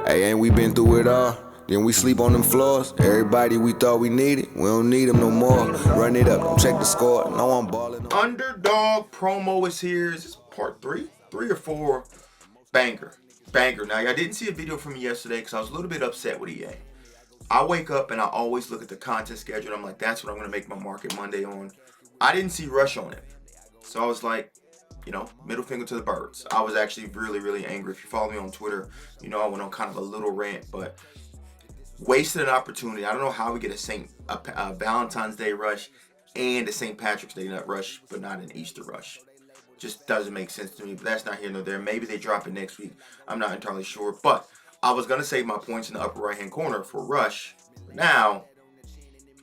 Hey, ain't we been through it all? Then we sleep on them floors. Everybody we thought we needed, we don't need them no more. Run it up, don't check the score. No, I'm balling. Underdog promo is here. Is this part 3? 3 or 4? Banger. Now, y'all didn't see a video from me yesterday because I was a little bit upset with EA. I wake up and I always look at the content schedule. And I'm like, that's what I'm going to make my Market Monday on. I didn't see Rush on it. So I was like, you know, middle finger to the birds. I was actually really, really angry. If you follow me on Twitter, you know I went on kind of a little rant, but wasted an opportunity. I don't know how we get a Valentine's Day rush and a St. Patrick's Day nut rush, but not an Easter rush. Just doesn't make sense to me, but that's not here nor there. Maybe they drop it next week. I'm not entirely sure, but I was going to save my points in the upper right-hand corner for Rush. Now,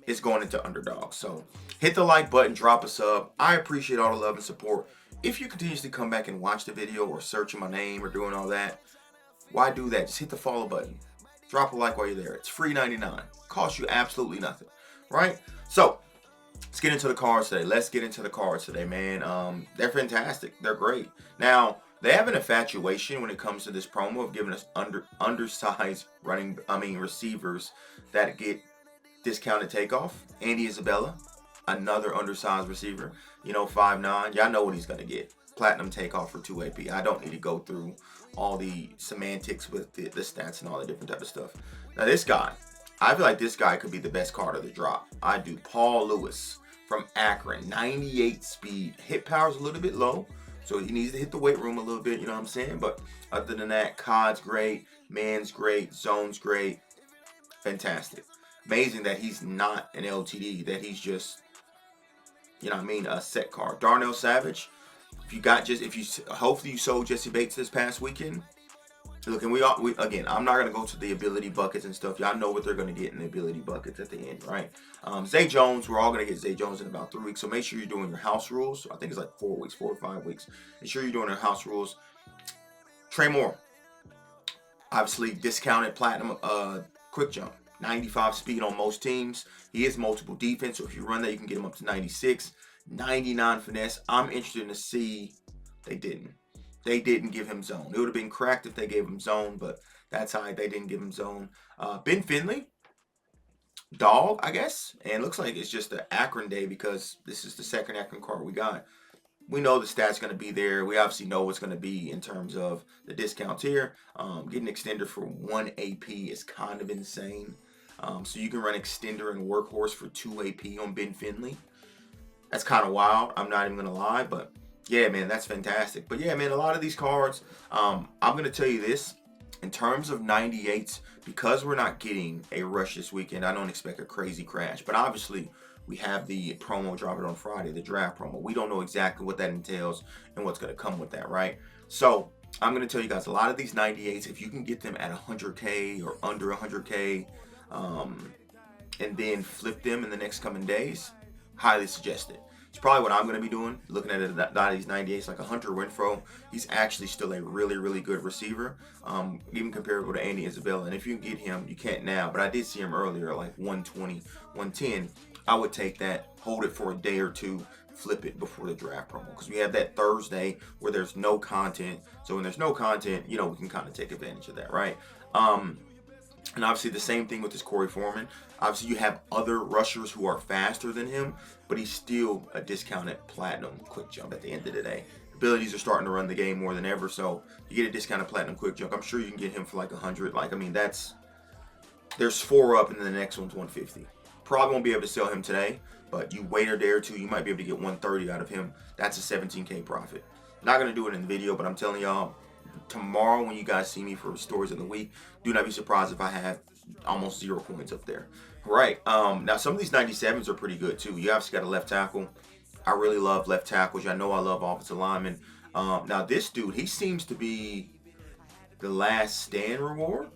it's going into Underdog. So, hit the like button, drop a sub. I appreciate all the love and support. If you continuously come back and watch the video or searching my name or doing all that, why do that? Just hit the follow button. Drop a like while you're there. It's free 99. Costs you absolutely nothing, right? So, let's get into the cards today. Man. They're fantastic. They're great. Now, they have an infatuation when it comes to this promo of giving us undersized receivers that get discounted takeoff. Andy Isabella, another undersized receiver. You know, 5'9". Y'all know what he's going to get. Platinum takeoff for 2 AP. I don't need to go through all the semantics with the stats and all the different type of stuff. Now, this guy, I feel like this guy could be the best card of the drop. I do. Paul Lewis from Akron, 98 speed. Hit power's a little bit low, so he needs to hit the weight room a little bit, you know what I'm saying? But other than that, COD's great, man's great, zone's great. Fantastic. Amazing that he's not an LTD, that he's just, you know what I mean, a set card. Darnell Savage, hopefully you sold Jesse Bates this past weekend. Look, and again, I'm not going to go to the ability buckets and stuff. Y'all know what they're going to get in the ability buckets at the end, right? Zay Jones, we're all going to get Zay Jones in about 3 weeks. So make sure you're doing your house rules. I think it's like 4 weeks, 4 or 5 weeks. Make sure you're doing your house rules. Trey Moore, obviously discounted platinum quick jump. 95 speed on most teams. He is multiple defense, so if you run that, you can get him up to 96. 99 finesse. I'm interested to see. They didn't give him zone. It would have been cracked if they gave him zone, but that's how they didn't give him zone. Ben Finley, dog, I guess. And it looks like it's just the Akron day because this is the second Akron card we got. We know the stats going to be there. We obviously know what's going to be in terms of the discounts here. Getting extender for 1 AP is kind of insane. So you can run extender and workhorse for 2 AP on Ben Finley. That's kind of wild. I'm not even going to lie, but yeah, man, that's fantastic. But yeah, man, a lot of these cards, I'm going to tell you this. In terms of 98s, because we're not getting a rush this weekend, I don't expect a crazy crash. But obviously, we have the promo dropping on Friday, the draft promo. We don't know exactly what that entails and what's going to come with that, right? So I'm going to tell you guys, a lot of these 98s, if you can get them at 100K or under 100K, and then flip them in the next coming days, highly suggested. It's probably what I'm going to be doing, looking at it, these 98s, like a Hunter Renfrow. He's actually still a really, really good receiver, even comparable to Andy Isabella. And if you can get him, you can't now, but I did see him earlier, like 120, 110. I would take that, hold it for a day or two, flip it before the draft promo. Because we have that Thursday where there's no content. So when there's no content, you know, we can kind of take advantage of that, right? And obviously the same thing with this Corey Foreman. Obviously you have other rushers who are faster than him, but he's still a discounted platinum quick jump at the end of the day. Abilities are starting to run the game more than ever, so you get a discounted platinum quick jump. I'm sure you can get him for like 100. Like, I mean, there's 4 up and then the next one's 150. Probably won't be able to sell him today, but you wait a day or two, you might be able to get 130 out of him. That's a 17K profit. Not going to do it in the video, but I'm telling y'all, tomorrow when you guys see me for stories of the week, do not be surprised if I have almost 0 points up there. Right. Now some of these 97s are pretty good too. You obviously got a left tackle. I really love left tackles. I know I love offensive linemen. Now this dude, he seems to be the last stand reward.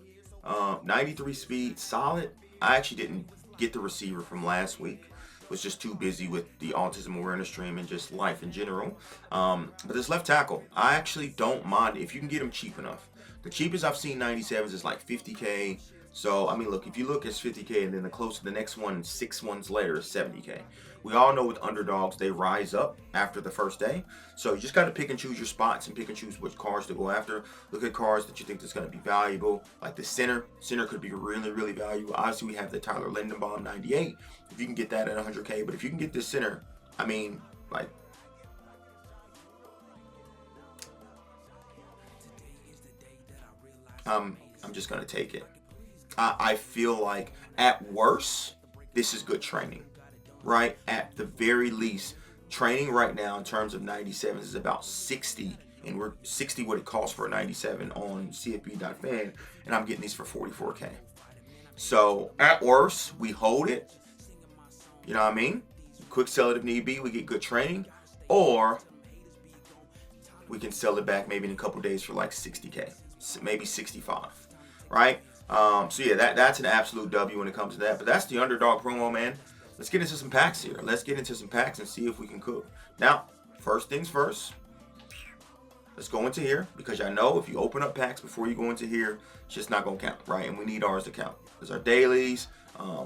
93 speed, solid. I actually didn't get the receiver from last week. Was just too busy with the autism awareness stream and just life in general. But this left tackle, I actually don't mind if you can get him cheap enough. The cheapest I've seen 97s is like 50K, So, I mean, look, if you look, it's 50K, and then the next one, 6 ones later, is 70K. We all know with underdogs, they rise up after the first day. So you just got to pick and choose your spots and pick and choose which cards to go after. Look at cards that you think that's going to be valuable, like the center. Center could be really, really valuable. Obviously, we have the Tyler Lindenbaum 98. If you can get that at 100K, but if you can get this center, I mean, like, I'm just going to take it. I feel like at worst, this is good training, right? At the very least, training right now in terms of 97s is about 60, and we're 60 what it costs for a 97 on CFB.fan, and I'm getting these for 44K. So at worst, we hold it. You know what I mean? Quick sell it if need be. We get good training, or we can sell it back maybe in a couple days for like 60K, maybe 65, right? So yeah, that's an absolute W when it comes to that. But that's the Underdog promo, man. Let's get into some packs here. Let's get into some packs and see if we can cook. Now, first things first, let's go into here, because I know if you open up packs before you go into here, it's just not going to count, right? And we need ours to count. There's our dailies.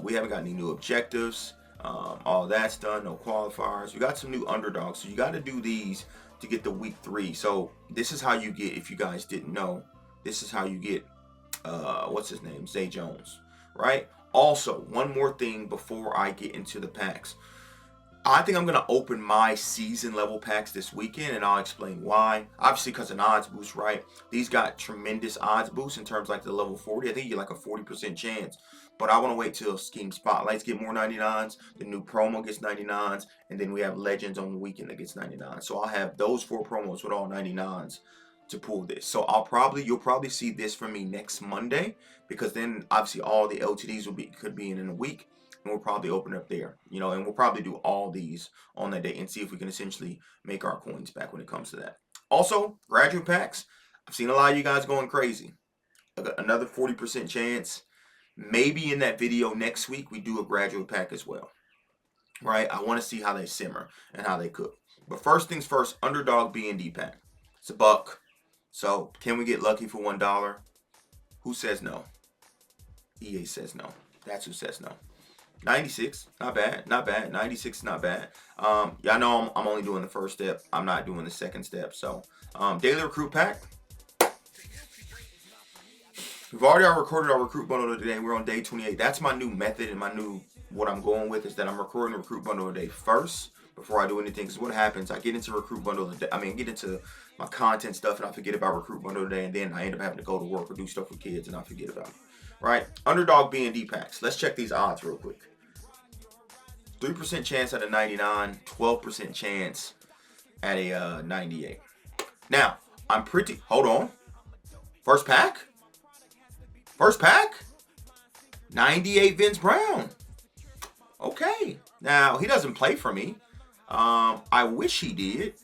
We haven't got any new objectives. All that's done. No qualifiers. We got some new underdogs. So you got to do these to get the week 3. So this is how you get, if you guys didn't know, this is how you get what's his name, Zay Jones, right? Also, one more thing before I get into the packs. I think I'm going to open my season level packs this weekend, and I'll explain why. Obviously, because of an odds boost, right? These got tremendous odds boost in terms of like the level 40. I think you get like a 40% chance. But I want to wait till Scheme Spotlights get more 99s. The new promo gets 99s. And then we have Legends on the weekend that gets 99. So I'll have those 4 promos with all 99s to pull this. So you'll probably see this from me next Monday, because then obviously all the LTDs could be in a week, and we'll probably open up there, you know, and we'll probably do all these on that day and see if we can essentially make our coins back when it comes to that. Also, graduate packs. I've seen a lot of you guys going crazy. Another 40% chance. Maybe in that video next week we do a graduate pack as well, right? I want to see how they simmer and how they cook. But first things first, Underdog B&D pack. It's $1. So, can we get lucky for $1? Who says no? EA says no. That's who says no. 96, not bad, not bad. 96, not bad. Y'all know I'm only doing the first step. I'm not doing the second step. So, daily recruit pack. We've already recorded our recruit bundle today. We're on day 28. That's my new method, and what I'm going with is that I'm recording the recruit bundle today first before I do anything. Because what happens, I get into recruit bundle today. Get into my content stuff, and I forget about recruit bundle today, and then I end up having to go to work or do stuff with kids, and I forget about it. Right? Underdog B&D packs. Let's check these odds real quick. 3% chance at a 99, 12% chance at a 98. Now, hold on. First pack? 98 Vince Brown. Okay. Now, he doesn't play for me. I wish he did.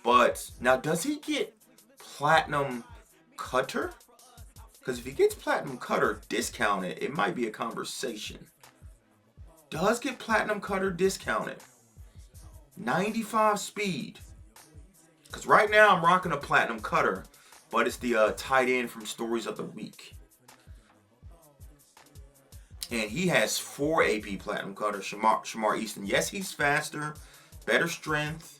But now, does he get Platinum Cutter? Because if he gets Platinum Cutter discounted, it might be a conversation. Does get Platinum Cutter discounted. 95 speed. Because right now I'm rocking a Platinum Cutter, but it's the tight end from Stories of the Week. And he has 4 AP Platinum Cutter, Shamar Easton. Yes, he's faster, better strength,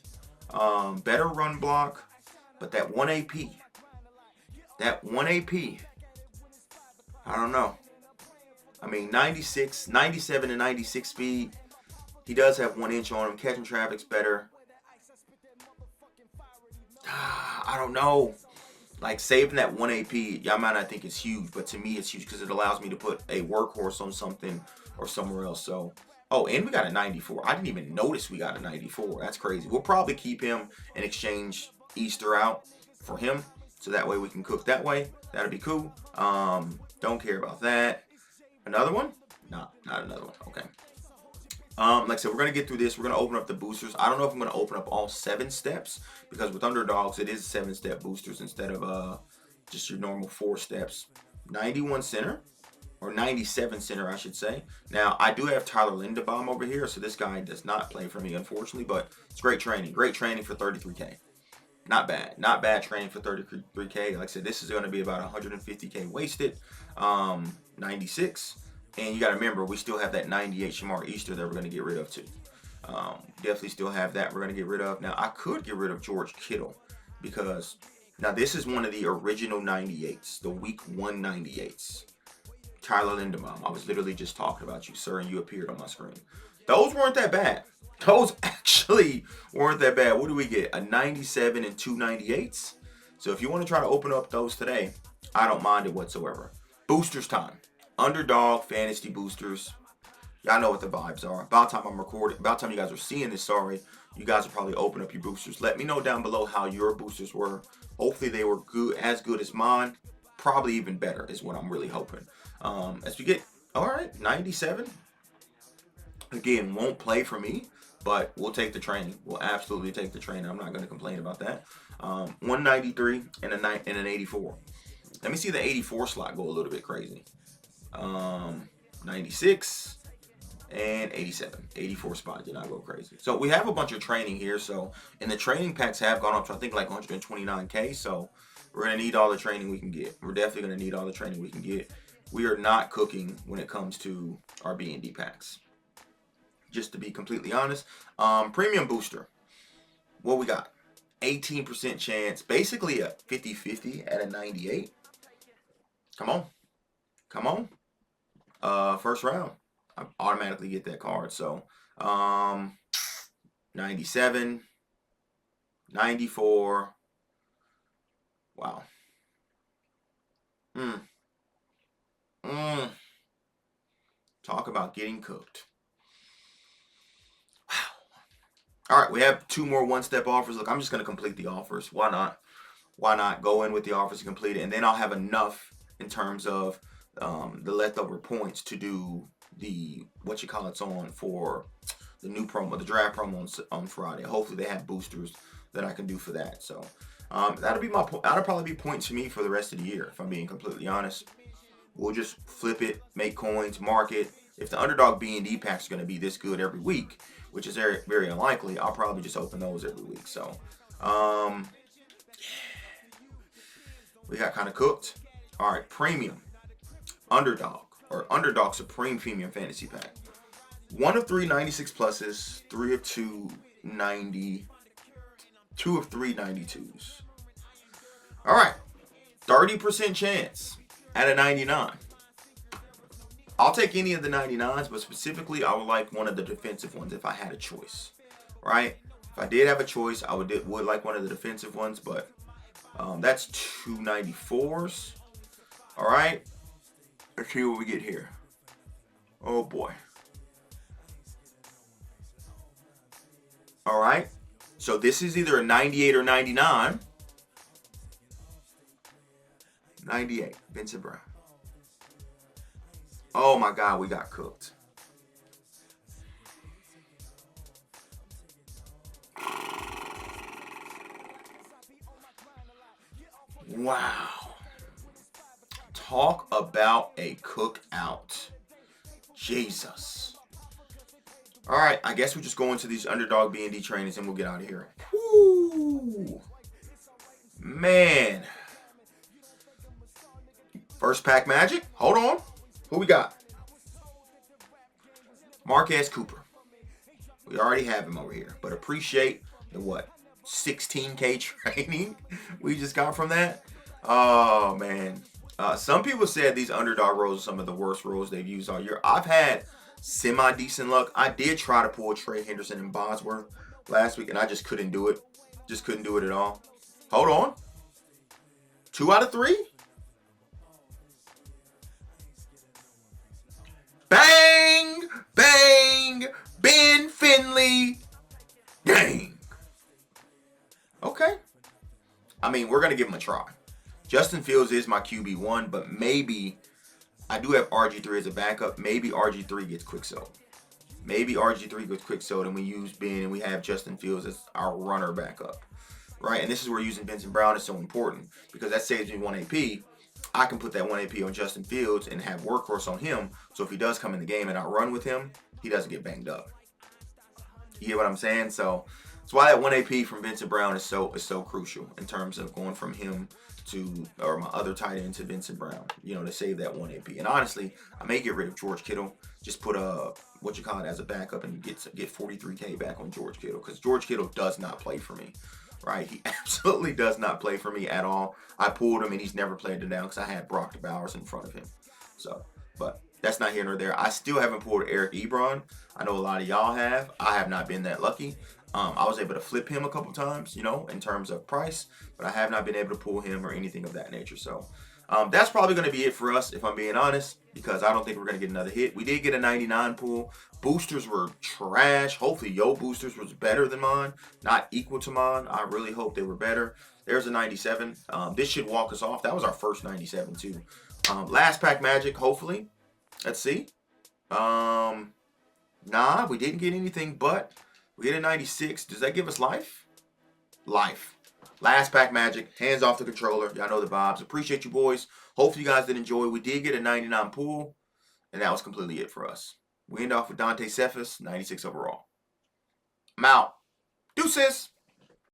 better run block, but that 1 AP, I don't know. 97 and 96 speed. He does have 1 inch on him. Catching traffic's better. I don't know. Like, saving that 1 AP, y'all might not think it's huge, but to me it's huge because it allows me to put a workhorse on something or somewhere else. So, and we got a 94. I didn't even notice we got a 94. That's crazy. We'll probably keep him and exchange Easter out for him, so that way we can cook that way. That'll be cool. Don't care about that. Another one? No, not another one. Okay. Like I said, we're going to get through this. We're going to open up the boosters. I don't know if I'm going to open up all 7 steps, because with Underdogs, it is 7-step boosters instead of just your normal 4 steps. 91 center, or 97 center, I should say. Now, I do have Tyler Lindenbaum over here, so this guy does not play for me, unfortunately, but it's great training. Great training for 33K. Not bad. Not bad training for 33K. Like I said, this is going to be about 150K wasted. 96. And you got to remember, we still have that 98 Shamar Easter that we're going to get rid of too. Definitely still have that we're going to get rid of. Now, I could get rid of George Kittle because now this is one of the original 98s, the week 1 98s. Tyler Linderbaum, I was literally just talking about you, sir, and you appeared on my screen. Those weren't that bad. Those actually weren't that bad. What do we get? A 97 and 2 98s. So if you want to try to open up those today, I don't mind it whatsoever. Boosters time. Underdog fantasy boosters. Y'all know what the vibes are. About time I'm recording. About time you guys are seeing this, sorry. You guys will probably open up your boosters. Let me know down below how your boosters were. Hopefully they were good as mine. Probably even better is what I'm really hoping. As we get, all right, 97. Again, won't play for me, but we'll take the training. We'll absolutely take the training. I'm not going to complain about that. 193 and an 84. Let me see the 84 slot go a little bit crazy. 96 and 87. 84 spot did not go crazy. So we have a bunch of training here. So, and the training packs have gone up to I think like 129K. So we're going to need all the training we can get. We're definitely going to need all the training we can get. We are not cooking when it comes to our B&D packs. Just to be completely honest. Premium booster. What we got? 18% chance. Basically a 50-50 at a 98. Come on. Come on. First round. I automatically get that card. So 97. 94. Wow. Talk about getting cooked. Wow. All right, we have 2 more one-step offers. Look, I'm just going to complete the offers. Why not? Why not go in with the offers and complete it? And then I'll have enough in terms of the leftover points to do the, on for the new promo, the draft promo on Friday. Hopefully they have boosters that I can do for that. So that'll probably be points for me for the rest of the year, if I'm being completely honest. We'll just flip it, make coins, mark it. If the Underdog B&D pack is going to be this good every week, which is very, very unlikely, I'll probably just open those every week. So, we got kind of cooked. All right, premium Underdog or Underdog Supreme Premium Fantasy Pack. 1 of 3 96 pluses, 3 of 2 90, 2 of 3 92s. All right, 30% chance at a 99. I'll take any of the 99s, but specifically I would like one of the defensive ones if I had a choice, right? If I did have a choice, I would like one of the defensive ones, but that's 2 94s. All right, let's see what we get here. Oh boy. All right, so this is either a 98 or 99. 98, Vincent Brown. Oh my God, we got cooked. Wow. Talk about a cookout. Jesus. All right, I guess we just go into these Underdog B&D trainings and we'll get out of here. Woo. Man. First pack magic. Hold on. Who we got? Marquez Cooper. We already have him over here, but appreciate the 16K training we just got from that. Oh man. Some people said these Underdog rolls are some of the worst rolls they've used all year. I've had semi-decent luck. I did try to pull Trey Henderson and Bosworth last week, and I just couldn't do it. Just couldn't do it at all. Hold on. 2 out of 3? Bang! Bang! Ben Finley! Dang! Okay. I mean, we're going to give him a try. Justin Fields is my QB1, but maybe I do have RG3 as a backup. Maybe RG3 gets quick sold. Maybe RG3 gets quick sold and we use Ben and we have Justin Fields as our runner backup. Right? And this is where using Vincent Brown is so important because that saves me 1 AP. I can put that 1 AP on Justin Fields and have workhorse on him. So if he does come in the game and I run with him, he doesn't get banged up. You get what I'm saying? So That's why that 1 AP from Vincent Brown is so crucial in terms of going from him to, or my other tight end, to Vincent Brown, you know, to save that 1 AP. And honestly, I may get rid of George Kittle. Just put what you call it as a backup and get 43K back on George Kittle, because George Kittle does not play for me, right? He absolutely does not play for me at all. I pulled him and he's never played it down because I had Brock Bowers in front of him. So, but that's not here nor there. I still haven't pulled Eric Ebron. I know a lot of y'all have. I have not been that lucky. I was able to flip him a couple times, you know, in terms of price, but I have not been able to pull him or anything of that nature. So that's probably going to be it for us, if I'm being honest, because I don't think we're going to get another hit. We did get a 99 pull. Boosters were trash. Hopefully your boosters was better than mine, not equal to mine. I really hope they were better. There's a 97. This should walk us off. That was our first 97 too. Last pack magic, hopefully. Let's see. Nah, we didn't get anything, but we get a 96. Does that give us life? Life. Last pack magic. Hands off the controller. Y'all know the vibes. Appreciate you, boys. Hopefully you guys did enjoy. We did get a 99 pull, and that was completely it for us. We end off with Dante Cephas, 96 overall. I'm out. Deuces.